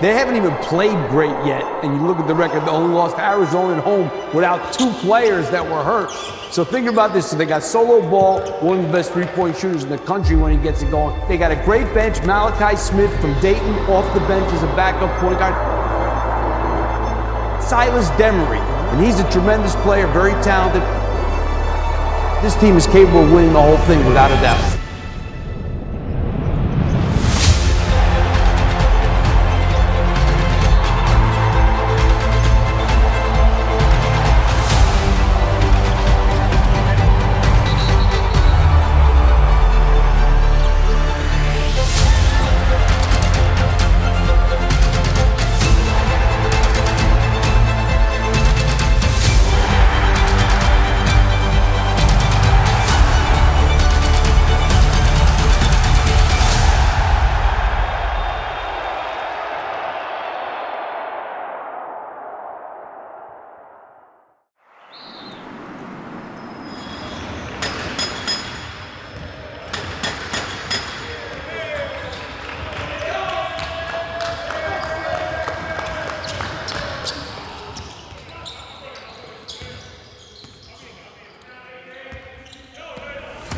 They haven't even played great yet, and you look at the record, they only lost to Arizona at home without 2 players that were hurt. So think about this, so they got Solo Ball, one of the best three-point shooters in the country when he gets it going. They got a great bench, Malachi Smith from Dayton off the bench as a backup point guard. Silas Demery, and he's a tremendous player, very talented. This team is capable of winning the whole thing without a doubt.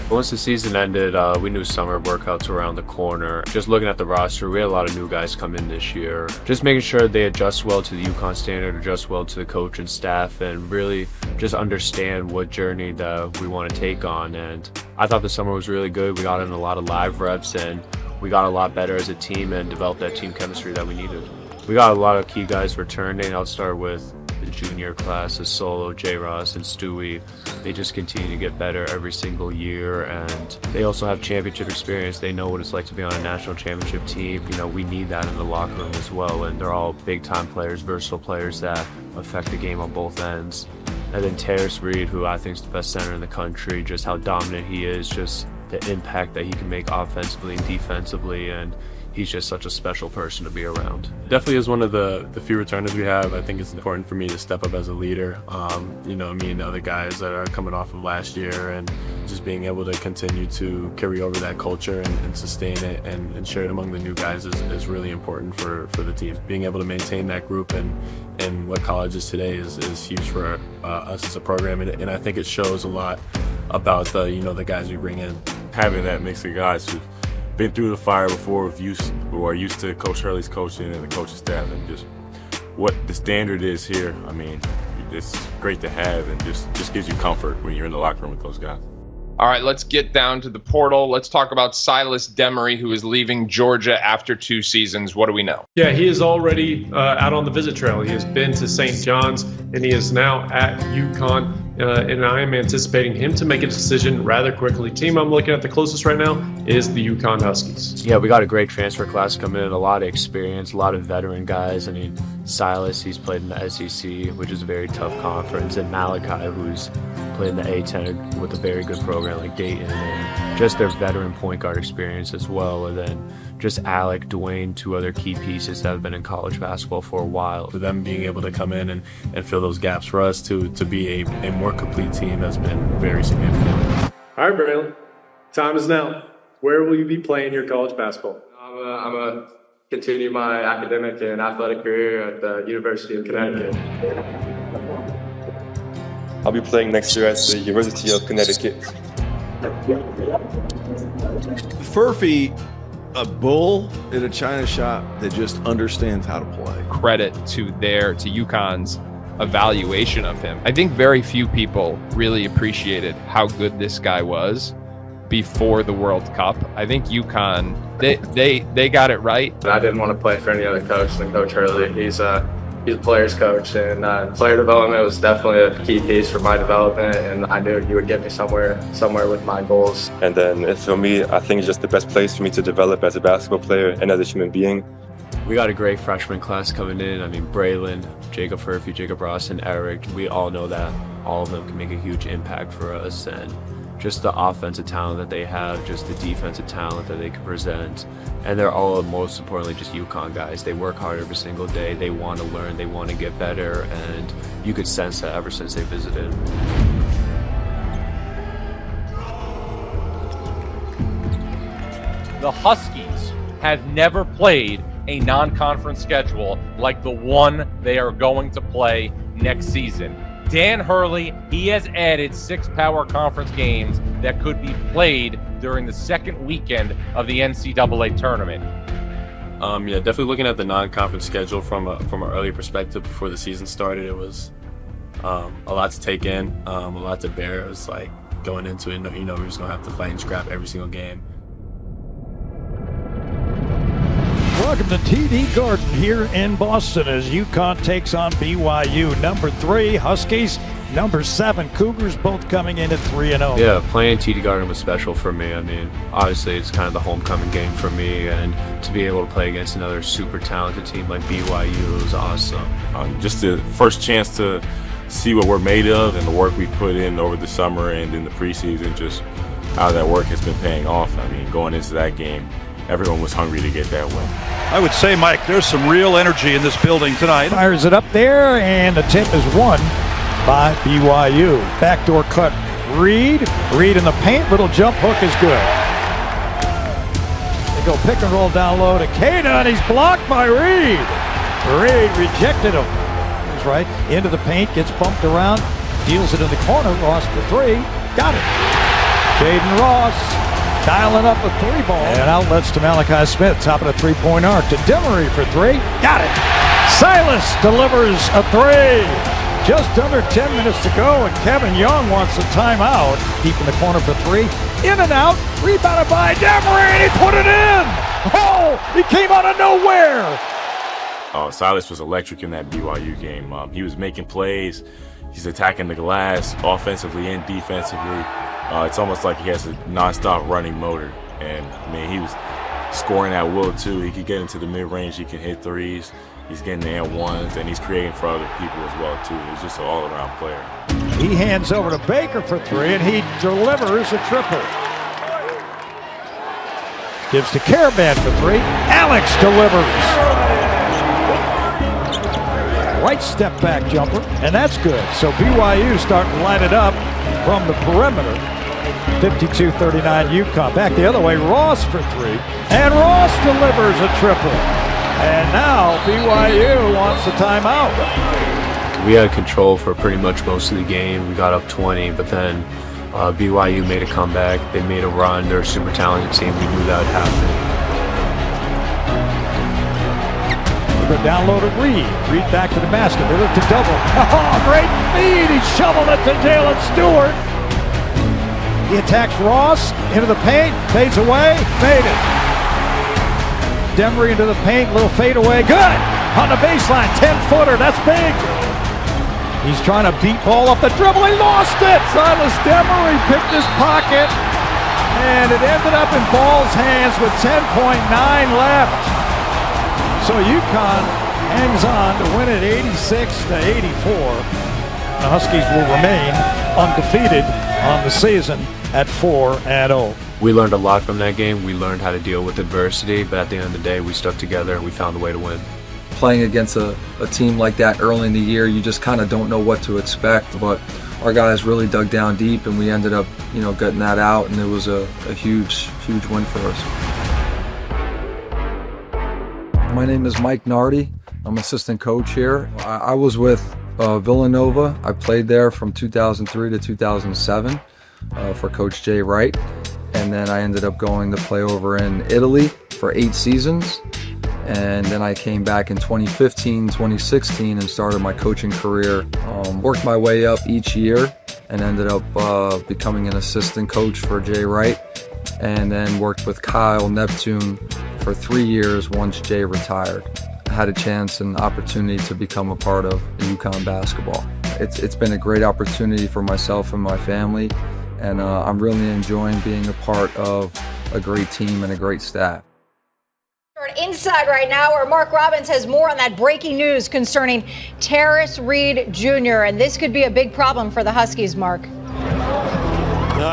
Once the season ended, we knew summer workouts were around the corner. Just looking at the roster, we had a lot of new guys come in this year. Just making sure they adjust well to the UConn standard, adjust well to the coach and staff, and really just understand what journey that we want to take on. And I thought the summer was really good. We got in a lot of live reps, and we got a lot better as a team and developed that team chemistry that we needed. We got a lot of key guys returning. I'll start with the junior class, Solo, J. Ross, and Stewie. They just continue to get better every single year, and they also have championship experience. They know what it's like to be on a national championship team. You know, we need that in the locker room as well, and they're all big-time players, versatile players that affect the game on both ends. And then Terrace Reed, who I think is the best center in the country, just how dominant he is, just the impact that he can make offensively and defensively, and he's just such a special person to be around. Definitely is one of the few returners we have. I think it's important for me to step up as a leader. You know, me and the other guys that are coming off of last year, and just being able to continue to carry over that culture and sustain it and share it among the new guys is really important for the team. Being able to maintain that group and what college is today is huge for us as a program, and I think it shows a lot about the guys we bring in. Having that mix of guys who've been through the fire before, who are used to Coach Hurley's coaching and the coaching staff, and just what the standard is here. I mean, it's great to have, and just gives you comfort when you're in the locker room with those guys. All right, let's get down to the portal. Let's talk about Silas Demery, who is leaving Georgia after 2 seasons. What do we know? Yeah, he is already out on the visit trail. He has been to St. John's, and he is now at UConn. And I am anticipating him to make a decision rather quickly. Team I'm looking at the closest right now is the UConn Huskies. Yeah, we got a great transfer class coming in, a lot of experience, a lot of veteran guys. I mean, Silas, he's played in the SEC, which is a very tough conference, and Malachi, who's played in the A-10 with a very good program like Dayton, and just their veteran point guard experience as well. And then just Alec, Dwayne, 2 other key pieces that have been in college basketball for a while. For them being able to come in and fill those gaps for us to be a more complete team has been very significant. All right, Braylon, time is now. Where will you be playing your college basketball? I'm going to continue my academic and athletic career at the University of Connecticut. I'll be playing next year at the University of Connecticut. Furphy, a bull in a china shop that just understands how to play. Credit to UConn's evaluation of him. I think very few people really appreciated how good this guy was before the World Cup. I think UConn, they got it right. I didn't want to play for any other coach than Coach Hurley. He's a player's coach, and player development was definitely a key piece for my development, and I knew you would get me somewhere with my goals. And then for me, I think it's just the best place for me to develop as a basketball player and as a human being. We got a great freshman class coming in. I mean, Braylon, Jacob Furphy, Jacob Ross, and Eric, we all know that all of them can make a huge impact for us, and just the offensive talent that they have, just the defensive talent that they can present. And they're all, most importantly, just UConn guys. They work hard every single day. They want to learn. They want to get better. And you could sense that ever since they visited. The Huskies have never played a non-conference schedule like the one they are going to play next season. Dan Hurley, he has added 6 power conference games that could be played during the second weekend of the NCAA tournament. Yeah, definitely looking at the non-conference schedule from an early perspective before the season started. It was a lot to take in, a lot to bear. It was like going into it, we were just going to have to fight and scrap every single game. Welcome to TD Garden here in Boston as UConn takes on BYU. Number 3, Huskies. Number 7, Cougars, both coming in at 3-0. Yeah, playing TD Garden was special for me. I mean, obviously it's kind of the homecoming game for me, and to be able to play against another super talented team like BYU was awesome. Just the first chance to see what we're made of and the work we've put in over the summer and in the preseason, just how that work has been paying off. I mean, going into that game, everyone was hungry to get that win. I would say, Mike, there's some real energy in this building tonight. Fires it up there, and the tip is won by BYU. Backdoor cut, Reed in the paint, little jump hook is good. They go pick and roll down low to Cada, and he's blocked by Reed. Reed rejected him. He's right into the paint, gets bumped around, deals it in the corner, Ross for 3, got it. Jaden Ross dialing up a 3-ball. And outlets to Malachi Smith, top of the 3-point arc to Demery for 3. Got it. Silas delivers a 3. Just under 10 minutes to go, and Kevin Young wants a timeout. Deep in the corner for 3. In and out. Rebounded by Demery, and he put it in. Oh, he came out of nowhere. Silas was electric in that BYU game. He was making plays. He's attacking the glass offensively and defensively. It's almost like he has a nonstop running motor. And, I mean, he was scoring at will, too. He could get into the mid-range. He can hit threes. He's getting the and ones, and he's creating for other people as well, too. He's just an all-around player. He hands over to Baker for 3, and he delivers a triple. Gives to Caravan for 3. Alex delivers. Right step back jumper, and that's good. So BYU starting to light it up from the perimeter. 52-39 UConn. Back the other way, Ross for 3. And Ross delivers a triple. And now BYU wants a timeout. We had control for pretty much most of the game. We got up 20, but then BYU made a comeback. They made a run. They're a super talented team. We knew that would happen. Go down low to Reed. Reed back to the basket. They look to double. Oh, great feed. He shoveled it to Jalen Stewart. He attacks Ross into the paint. Fades away. Made it. Demery into the paint. Little fade away. Good. On the baseline. 10-footer. That's big. He's trying to beat ball off the dribble. He lost it. Silas Demery picked his pocket. And it ended up in Ball's hands with 10.9 left. So UConn hangs on to win it 86-84. The Huskies will remain undefeated on the season at 4-0. We learned a lot from that game. We learned how to deal with adversity, but at the end of the day, we stuck together and we found a way to win. Playing against a team like that early in the year, you just kind of don't know what to expect, but our guys really dug down deep and we ended up, getting that out, and it was a huge win for us. My name is Mike Nardi. I'm assistant coach here. I was with Villanova. I played there from 2003 to 2007 for Coach Jay Wright. And then I ended up going to play over in Italy for 8 seasons. And then I came back in 2015, 2016 and started my coaching career. Worked my way up each year and ended up becoming an assistant coach for Jay Wright. And then worked with Kyle Neptune for 3 years once Jay retired. I had a chance and opportunity to become a part of UConn Basketball. It's been a great opportunity for myself and my family, and I'm really enjoying being a part of a great team and a great staff. Inside right now, where Mark Robbins has more on that breaking news concerning Terrace Reed Jr., and this could be a big problem for the Huskies, Mark.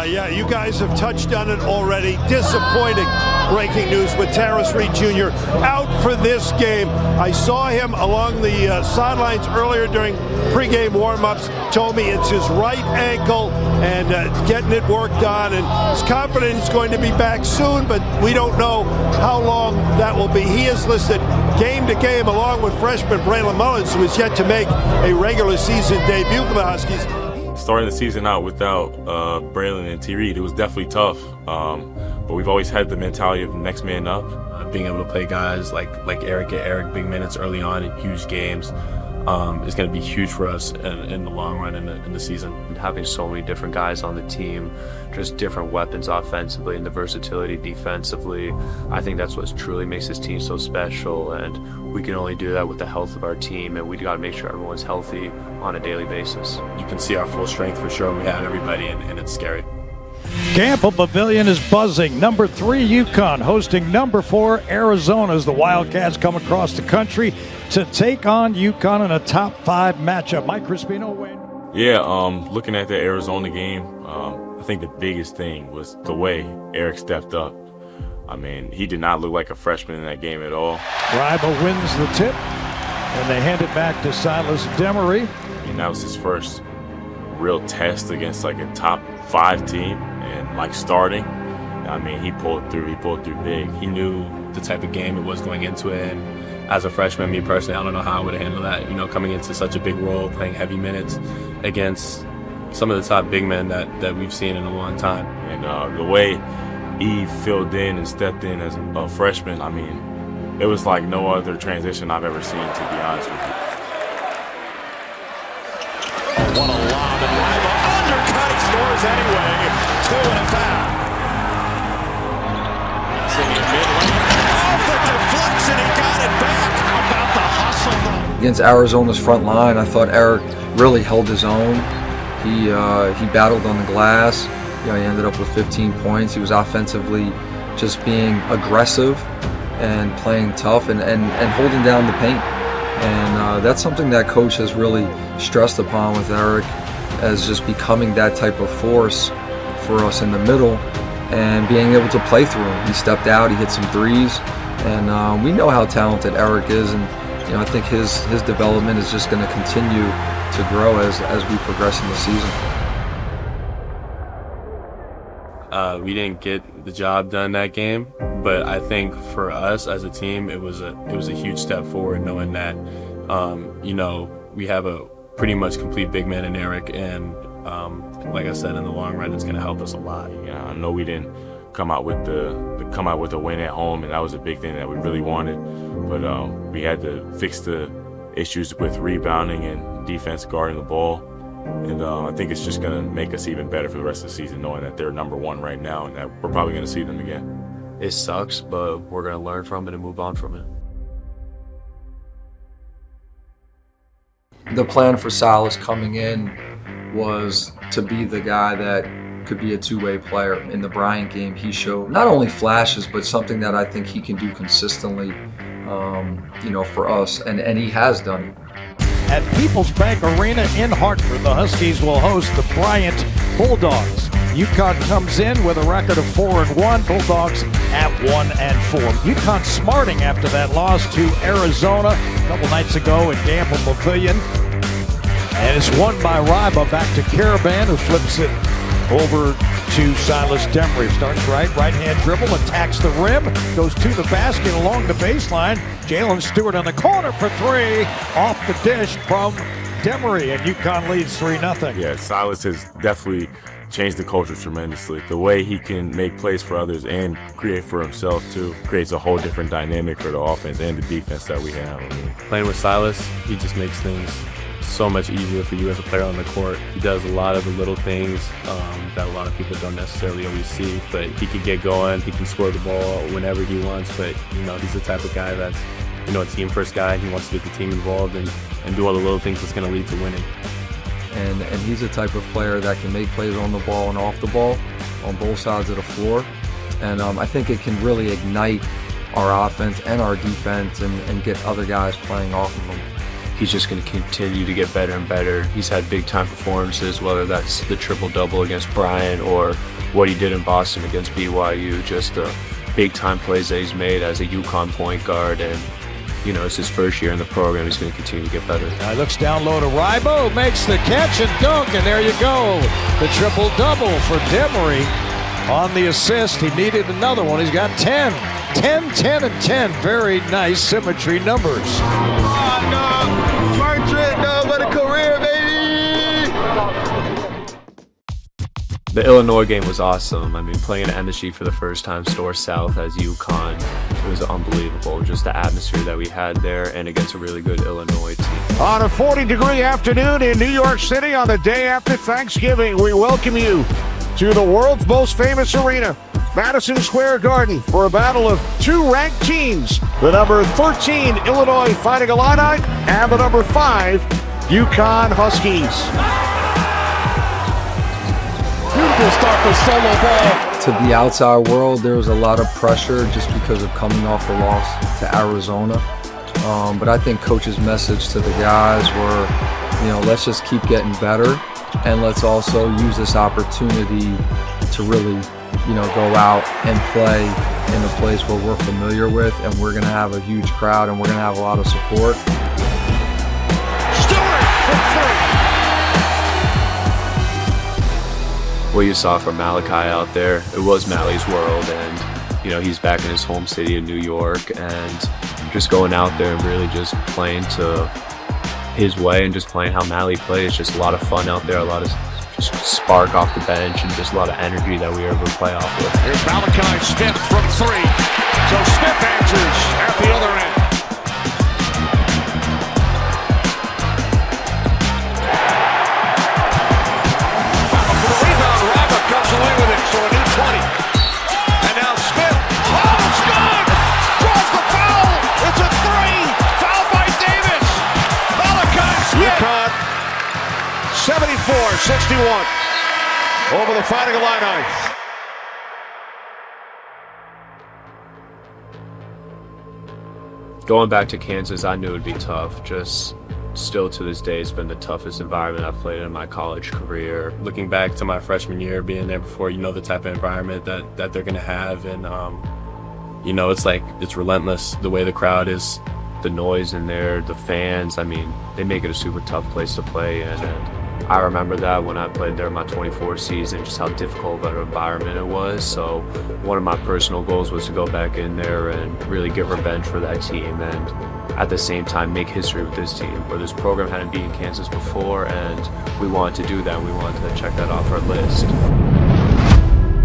Yeah, you guys have touched on it already. Disappointing breaking news with Terrace Reed Jr. out for this game. I saw him along the sidelines earlier during pregame warm-ups. Told me it's his right ankle and getting it worked on, and he's confident he's going to be back soon, but we don't know how long that will be. He is listed game to game along with freshman Braylon Mullins, who is yet to make a regular season debut for the Huskies. Starting the season out without Braylon and T. Reed, it was definitely tough. But we've always had the mentality of next man up. Being able to play guys like Eric get Eric big minutes early on in huge games is going to be huge for us in the long run in the season. And having so many different guys on the team, just different weapons offensively and the versatility defensively, I think that's what truly makes this team so special. And we can only do that with the health of our team, and we got to make sure everyone's healthy on a daily basis. You can see our full strength for sure. We have everybody, and it's scary. Campbell Pavilion is buzzing. Number 3 UConn hosting number 4 Arizona as the Wildcats come across the country to take on UConn in a top 5 matchup. Mike Crispino, Wayne. Yeah, looking at the Arizona game, I think the biggest thing was the way Eric stepped up. I mean, he did not look like a freshman in that game at all. Riba wins the tip, and they hand it back to Silas Demery. And that was his first real test against like a top 5 team, and like starting, I mean, he pulled through big. He knew the type of game it was going into it, and as a freshman, me personally, I don't know how I would have handled that, coming into such a big role, playing heavy minutes against some of the top big men that we've seen in a long time. And the way he filled in and stepped in as a freshman, I mean, it was like no other transition I've ever seen, to be honest with you. What a lob, and Riba undercutting, scores anyway. 2 and a foul. Singing mid-lane. Off the deflection, he got it back. How about the hustle? Against Arizona's front line, I thought Eric really held his own. He battled on the glass. He ended up with 15 points. He was offensively just being aggressive and playing tough and holding down the paint. And that's something that coach has really stressed upon with Eric, as just becoming that type of force for us in the middle and being able to play through him. He stepped out, he hit some threes, and we know how talented Eric is, and I think his development is just going to continue to grow as we progress in the season. We didn't get the job done that game, but I think for us as a team, it was a huge step forward, knowing that we have a pretty much complete big man in Eric, and like I said, in the long run, it's going to help us a lot. I know we didn't come out with a win at home, and that was a big thing that we really wanted, but we had to fix the issues with rebounding and defense guarding the ball. And I think it's just going to make us even better for the rest of the season, knowing that they're number 1 right now and that we're probably going to see them again. It sucks, but we're going to learn from it and move on from it. The plan for Silas coming in was to be the guy that could be a two-way player. In the Bryant game, he showed not only flashes, but something that I think he can do consistently, for us, and he has done it. At People's Bank Arena in Hartford, the Huskies will host the Bryant Bulldogs. UConn comes in with a record of 4-1, Bulldogs at 1-4. UConn smarting after that loss to Arizona a couple nights ago at Campbell Pavilion. And it's won by Riba, back to Caravan, who flips it over to Silas Demery. Starts right-hand dribble, attacks the rim, goes to the basket along the baseline. Jalen Stewart on the corner for 3, off the dish from Demery, and UConn leads 3-0. Yeah, Silas has definitely changed the culture tremendously. The way he can make plays for others and create for himself too creates a whole different dynamic for the offense and the defense that we have. Playing with Silas, he just makes things so much easier for you as a player on the court. He does a lot of the little things that a lot of people don't necessarily always see, but he can get going, he can score the ball whenever he wants, but he's the type of guy that's a team first guy. He wants to get the team involved and do all the little things that's going to lead to winning. And he's the type of player that can make plays on the ball and off the ball on both sides of the floor, and I think it can really ignite our offense and our defense and get other guys playing off of him. he's just going to continue to get better and better. He's had big-time performances, whether that's the triple-double against Bryant or what he did in Boston against BYU, just the big-time plays that he's made as a UConn point guard. And, you know, it's his first year in the program. He's going to continue to get better. Now he looks down low to Rybo, makes the catch and dunk, and there you go. The triple-double for Demery on the assist. He needed another one. He's got 10. 10, 10, and 10. Very nice symmetry numbers. Oh, no. First trip, no, but a career, baby. The Illinois game was awesome. I mean, playing at Embassy for the first time, Store South as UConn, it was unbelievable. Just the atmosphere that we had there and against a really good Illinois team. On a 40-degree afternoon in New York City on the day after Thanksgiving, we welcome you to the world's most famous arena, Madison Square Garden, for a battle of two ranked teams, the number 13 Illinois Fighting Illini and the number 5 UConn Huskies. Beautiful start for Solo Ball. To the outside world, there was a lot of pressure just because of coming off the loss to Arizona. But I think Coach's message to the guys were, you know, let's just keep getting better, and let's also use this opportunity to really, you know, go out and play in a place where we're familiar with, and we're going to have a huge crowd, and we're going to have a lot of support. What you saw from Malachi out there, it was Mally's world, and, you know, he's back in his home city in New York, and just going out there and really just playing to his way and just playing how Mally plays. Just a lot of fun out there, a lot of just spark off the bench, and just a lot of energy that we were able to play off with. Here's Malachi Smith from 3. So Smith answers at the other end. For the rebound, Rava comes away with it, so a new 20. And now Smith. Oh, it's good! Draws the foul! It's a 3! Foul by Davis! Malachi Smith! UConn 74-61 over the Fighting Illini. Going back to Kansas, I knew it would be tough. Just still to this day, it's been the toughest environment I've played in my college career. Looking back to my freshman year, being there before, you know the type of environment that they're going to have. And, you know, it's like, it's relentless, the way the crowd is. The noise in there, the fans, I mean, they make it a super tough place to play in. And I remember that when I played there in my 24 season, just how difficult of an environment it was. So one of my personal goals was to go back in there and really get revenge for that team, and at the same time make history with this team, where this program hadn't beaten Kansas before, and we wanted to do that. We wanted to check that off our list.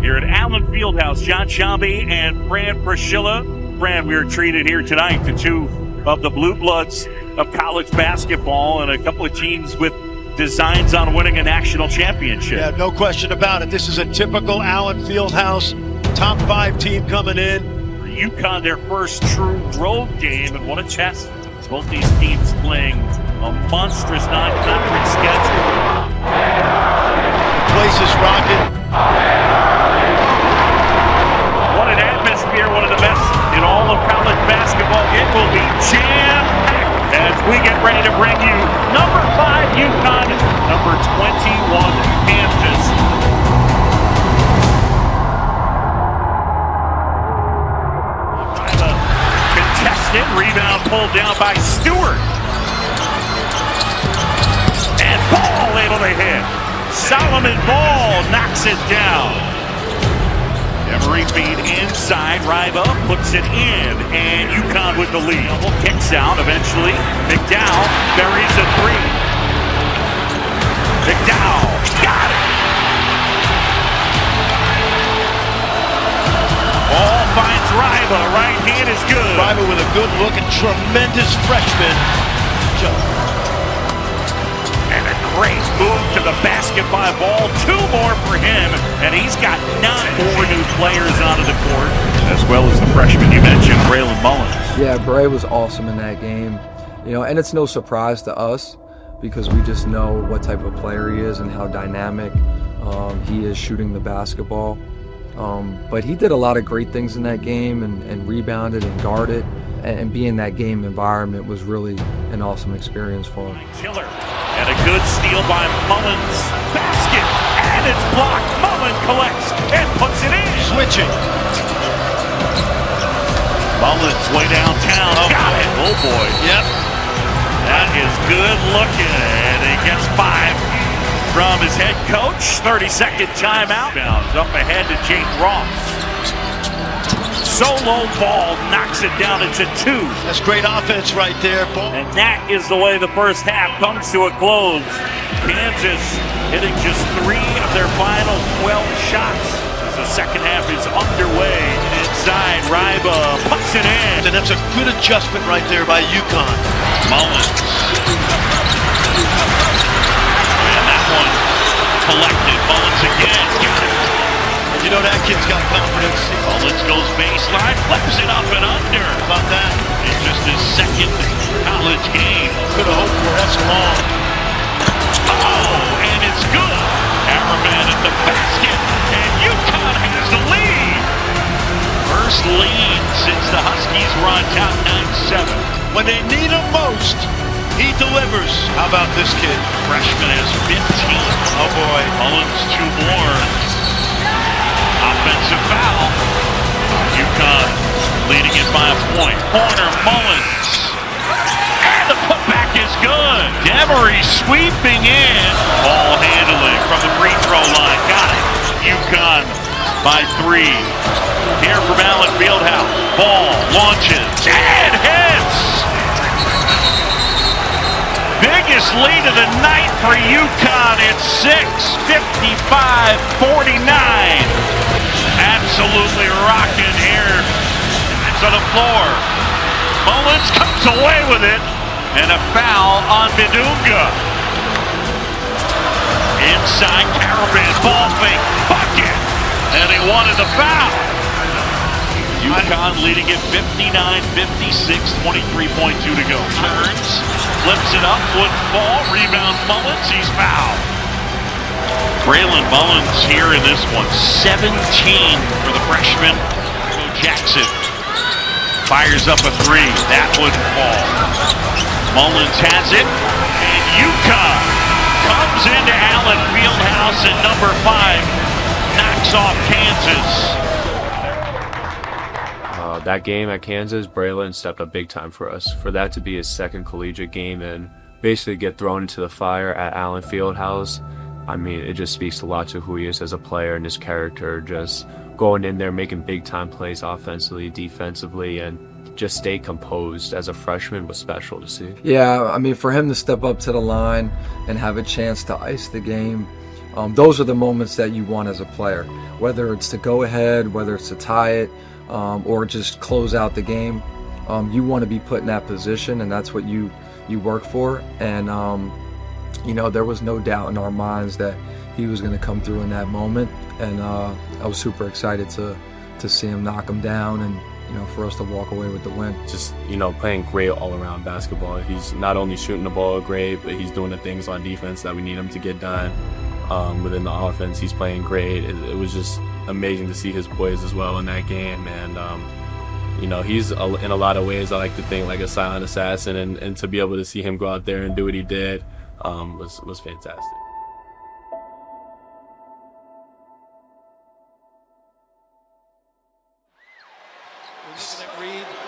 Here at Allen Fieldhouse, John Shambi and Fran Fraschilla. Fran, we are treated here tonight to two of the blue bloods of college basketball, and a couple of teams with designs on winning a national championship. Yeah, no question about it. This is a typical Allen Fieldhouse top 5 team coming in. For UConn, their first true road game, and what a test. Both these teams playing a monstrous non-conference schedule. The place is rocking. What an atmosphere, one of the best in all of college basketball. It will be jam-packed as we get ready to bring you number 5 UConn, number 21 Kansas. Contested, rebound pulled down by Stewart. And Ball able to hit. Solomon Ball knocks it down. Demery feed inside, Rybo puts it in, and UConn with the lead. Kicks out eventually. McDowell buries a 3. McDowell got it. Ball finds Rybo. Right hand is good. Rybo with a good look, and tremendous freshman jump. And a great move to the basketball ball. 2 more for him, and he's got 4 new players onto the court, as well as the freshman you mentioned, Braylon Mullins. Yeah, Bray was awesome in that game. You know, and it's no surprise to us because we just know what type of player he is and how dynamic he is shooting the basketball. But he did a lot of great things in that game and rebounded and guarded. and be in that game environment was really an awesome experience for him. Killer, and a good steal by Mullins. Basket, and it's blocked. Mullen collects and puts it in. Switching. Mullins way downtown. Oh, got it. Oh boy. Yep. That is good looking, and he gets 5 from his head coach. 30-second timeout. Bounds up ahead to Jake Ross. Solo ball knocks it down. It's a 2. That's great offense right there. And that is the way the first half comes to a close. Kansas hitting just 3 of their final 12 shots as the second half is underway. Inside, Ryba puts it in. And that's a good adjustment right there by UConn. Mullins. And that one collected. Mullins again. Got it. You know that kid's got confidence. Mullins goes baseline, flips it up and under. How about that? In just his second college game. Could have hoped for that's long. Oh, and it's good. Hammerman at the basket, and UConn has the lead. First lead since the Huskies were on top 9-7. When they need him most, he delivers. How about this kid? Freshman has 15. Oh boy. Mullins 2 more. Offensive foul. UConn leading it by a point. Corner, Mullins. And the putback is good. Demery sweeping in. Ball handling from the free throw line. Got it. UConn by 3. Here from Allen Fieldhouse. Ball launches and hits. Biggest lead of the night for UConn. It's 6, 55-49. Absolutely rocking here to the floor. Mullins comes away with it, and a foul on Bidunga. Inside Caravan, ball fake, bucket, and he wanted the foul. UConn leading it 59-56, 23.2 to go. Turns, flips it up, wouldn't fall, rebounds Mullins, he's fouled. Braylon Mullins here in this one, 17 for the freshman. Jackson fires up a 3, that wouldn't fall. Mullins has it, and UConn comes into Allen Fieldhouse at number 5, knocks off Kansas. That game at Kansas, Braylon stepped up big time for us. For that to be his second collegiate game and basically get thrown into the fire at Allen Fieldhouse, I mean, it just speaks a lot to who he is as a player and his character, just going in there, making big time plays offensively, defensively, and just stay composed as a freshman was special to see. Yeah, I mean, for him to step up to the line and have a chance to ice the game, those are the moments that you want as a player, whether it's to go ahead, whether it's to tie it, or just close out the game. You want to be put in that position, and that's what you work for. And you know, there was no doubt in our minds that he was going to come through in that moment, and I was super excited to see him knock him down, and you know, for us to walk away with the win. Just, you know, playing great all-around basketball. He's not only shooting the ball great, but he's doing the things on defense that we need him to get done. Within the offense, he's playing great. It was just amazing to see his poise as well in that game, and you know, he's in a lot of ways, I like to think, like a silent assassin, and to be able to see him go out there and do what he did was fantastic.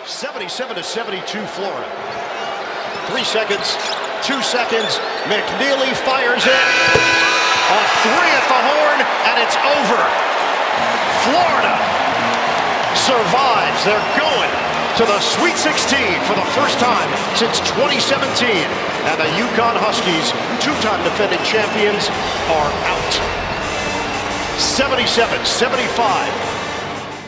77-72 Florida. 3 seconds, 2 seconds. McNeely fires it. A 3 at the horn, and it's over. Florida survives. They're going to the Sweet 16 for the first time since 2017. And the UConn Huskies, 2-time defending champions, are out. 77-75.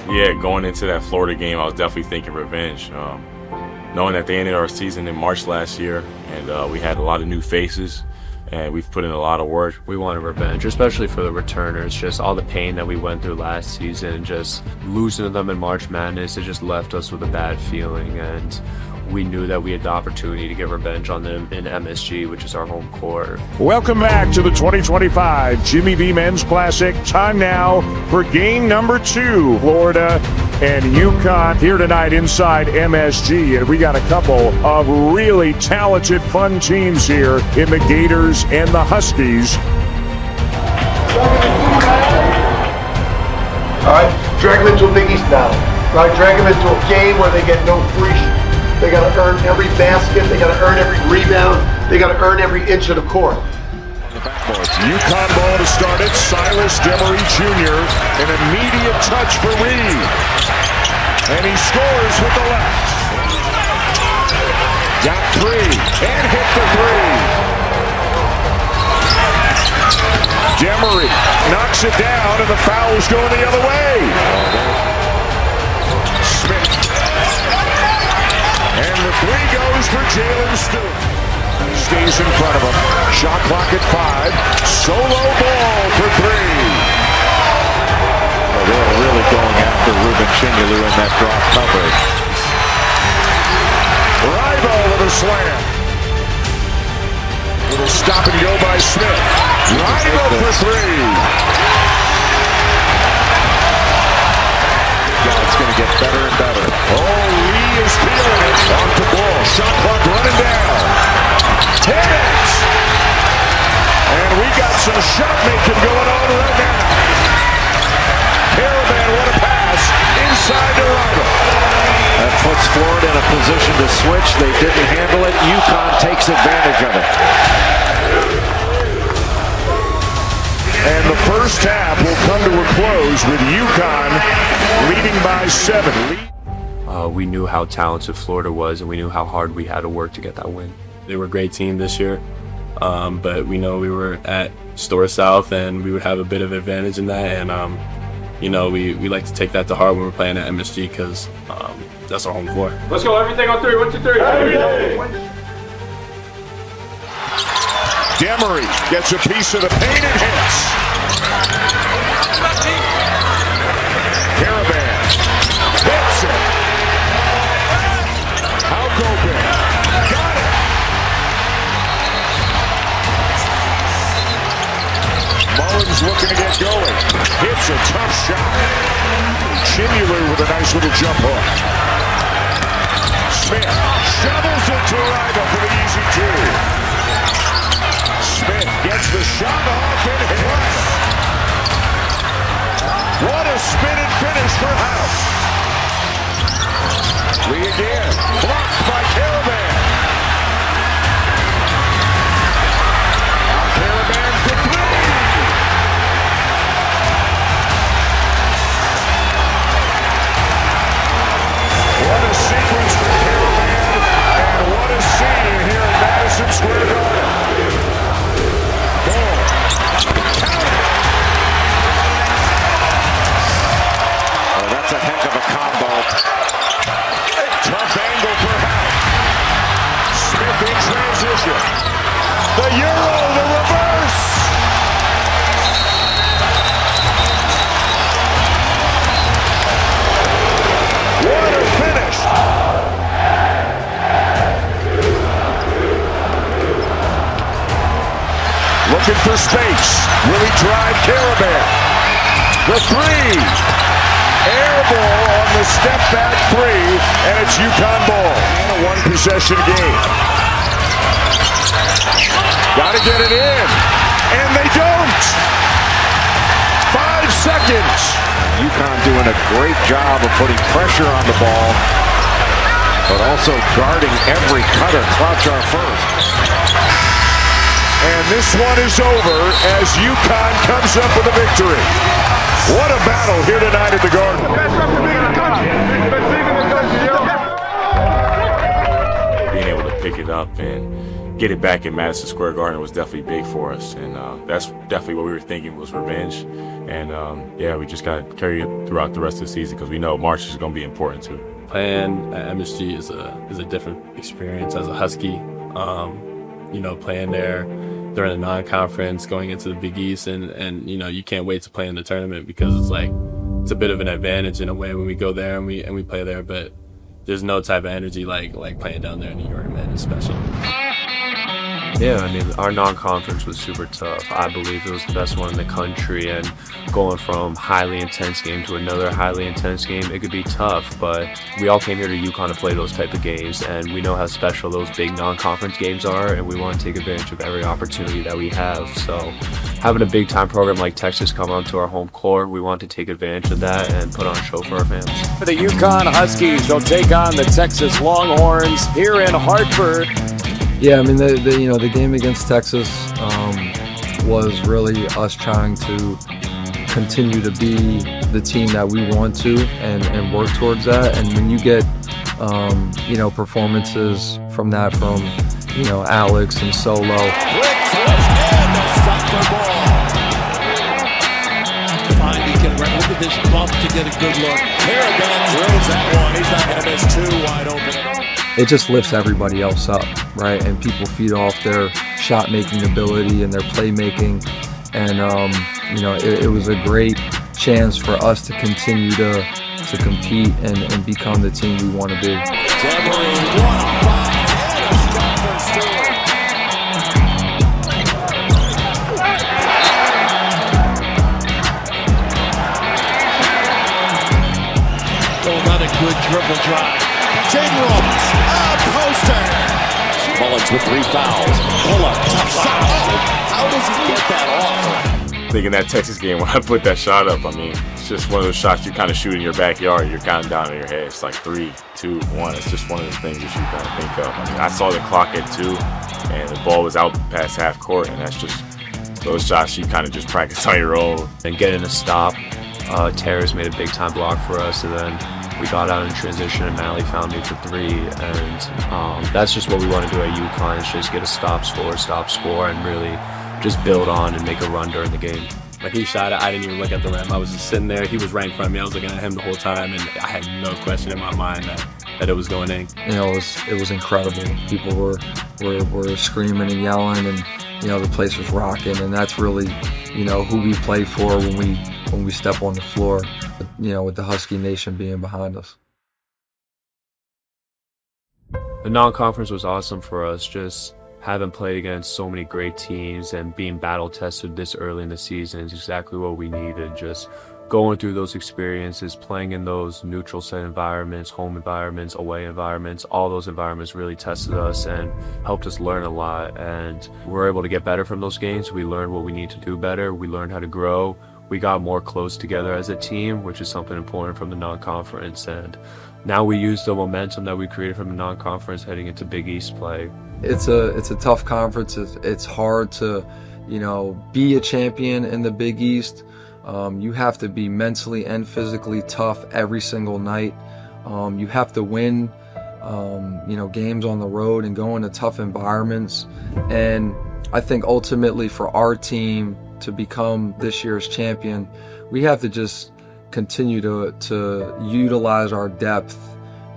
Yeah, going into that Florida game, I was definitely thinking revenge. Knowing that they ended our season in March last year, and we had a lot of new faces, and we've put in a lot of work. We wanted revenge, especially for the returners. Just all the pain that we went through last season, just losing to them in March Madness, it just left us with a bad feeling, and we knew that we had the opportunity to get revenge on them in MSG, which is our home court. Welcome back to the 2025 Jimmy V Men's Classic. Time now for game number 2, Florida and UConn here tonight inside MSG. And we got a couple of really talented, fun teams here in the Gators and the Huskies. All right, drag them into a Big East battle. Right, drag them into a game where they get no free. They got to earn every basket. They got to earn every rebound. They got to earn every inch of the court. UConn ball to start it. Silas Demery Jr. An immediate touch for Reed. And he scores with the left. Got three and hit the three. Demery knocks it down, and the foul's going the other way. Smith. And the three goes for Jalen Stewart. Stays in front of him. Shot clock at 5. Solo ball for 3. Well, they were really going after Ruben Chinyelu in that drop coverage. Rival with a slam. Little stop and go by Smith. Rival for 3. Yeah, it's going to get better and better. Oh, Lee is feeling it. Off the ball. Shot clock running down. 10 it! And we got some shot making going on right now. Caravan, what a pass inside to Rival. That puts Florida in a position to switch. They didn't handle it. UConn takes advantage of it. And the first half will come to a close with UConn leading by 7. We knew how talented Florida was, and we knew how hard we had to work to get that win. They were a great team this year, but we know we were at Store South, and we would have a bit of advantage in that. And you know, we like to take that to heart when we're playing at MSG because that's our home floor. Let's go. Everything on 3. 1, 2, 3. Demery gets a piece of the paint and hits. Caravan hits it. Halkoven got it. Mullins looking to get going. Hits a tough shot. Chinyelu with a nice little jump hook. Smith shovels it to Rival for the easy 2. Smith gets the shot off and hits. What a spin and finish for House. Lee again. Blocked by Caravan. Caravan for 3. What a sequence for Caravan. And what a scene here at Madison Square Garden. Ball. Count it. Oh, that's a heck of a combo. Tough angle for House. Smith in transition. The Euro, the reverse. What a finish. Looking for space. Will he drive Caravan? The 3. Air ball on the step back 3, and it's UConn ball. A 1-possession game. Gotta get it in, and they don't. 5 seconds. UConn doing a great job of putting pressure on the ball, but also guarding every cutter. Clouchar first. And this one is over as UConn comes up with a victory. What a battle here tonight at the Garden. Being able to pick it up and get it back in Madison Square Garden was definitely big for us. And that's definitely what we were thinking was revenge. And yeah, we just got to carry it throughout the rest of the season because we know March is going to be important too. Playing at MSG is a different experience as a Husky. You know, playing there during the non-conference, going into the Big East, and you know, you can't wait to play in the tournament because it's like it's a bit of an advantage in a way when we go there and we play there, but there's no type of energy like playing down there in New York, man. It's special. Yeah, I mean, our non-conference was super tough. I believe it was the best one in the country, and going from highly intense game to another highly intense game, it could be tough, but we all came here to UConn to play those type of games, and we know how special those big non-conference games are, and we want to take advantage of every opportunity that we have. So having a big-time program like Texas come onto our home court, we want to take advantage of that and put on a show for our fans. For the UConn Huskies, they'll take on the Texas Longhorns here in Hartford. Yeah, I mean, the game against Texas was really us trying to continue to be the team that we want to and work towards that. And when you get, performances from that, from, Alex and Solo. He can look at this bump to get a good look. Harrigan drills that one. He's not going to miss two wide open. It just lifts everybody else up, right? And people feed off their shot-making ability and their playmaking. And, it was a great chance for us to continue to compete and become the team we want to be. Another good dribble drive. Jaden Ross, poster. Mullins with 3 fouls. Pull-up, tough shot. Oh, how does he get that off? I think in that Texas game when I put that shot up, I mean, it's just one of those shots you kind of shoot in your backyard. You're counting down in your head. It's like 3, 2, 1. It's just one of the things that you kind of think of. I mean, I saw the clock at 2, and the ball was out past half court, and that's just those shots you kind of just practice on your own. And getting a stop, Terrace made a big time block for us, and then we got out in transition and Mally found me for 3, and that's just what we want to do at UConn, is just get a stop, score, and really just build on and make a run during the game. Like, he shot it, I didn't even look at the rim. I was just sitting there. He was right in front of me. I was looking at him the whole time, and I had no question in my mind that it was going in. It was incredible. People were screaming and yelling, and the place was rocking, and that's really who we play for when we step on the floor. With the Husky Nation being behind us. The non-conference was awesome for us, just having played against so many great teams and being battle tested this early in the season is exactly what we needed. Just going through those experiences, playing in those neutral set environments, home environments, away environments, all those environments really tested us and helped us learn a lot. And we're able to get better from those games. We learned what we need to do better. We learned how to grow. We got more close together as a team, which is something important from the non-conference. And now we use the momentum that we created from the non-conference heading into Big East play. It's a tough conference. It's hard to, be a champion in the Big East. You have to be mentally and physically tough every single night. You have to win, games on the road and go into tough environments. And I think ultimately for our team to become this year's champion, we have to just continue to utilize our depth.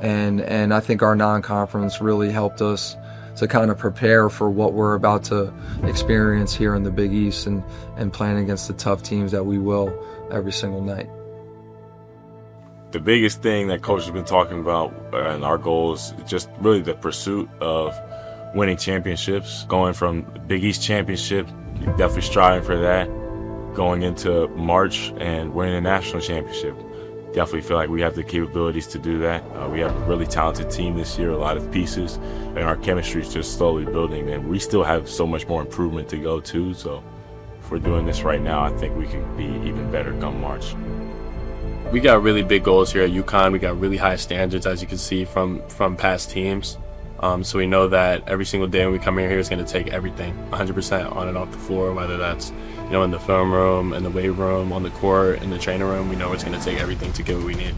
And I think our non-conference really helped us to kind of prepare for what we're about to experience here in the Big East and playing against the tough teams that we will every single night. The biggest thing that Coach has been talking about and our goals is just really the pursuit of winning championships, going from Big East championship, definitely striving for that, going into March and winning a national championship. Definitely feel like we have the capabilities to do that. We have a really talented team this year, a lot of pieces, and our chemistry is just slowly building, and we still have so much more improvement to go too. So if we're doing this right now, I think we can be even better come March. We got really big goals here at UConn. We got really high standards, as you can see from past teams. So we know that every single day when we come in here is going to take everything 100% on and off the floor, whether that's in the film room, in the weight room, on the court, in the training room. We know it's going to take everything to get what we need.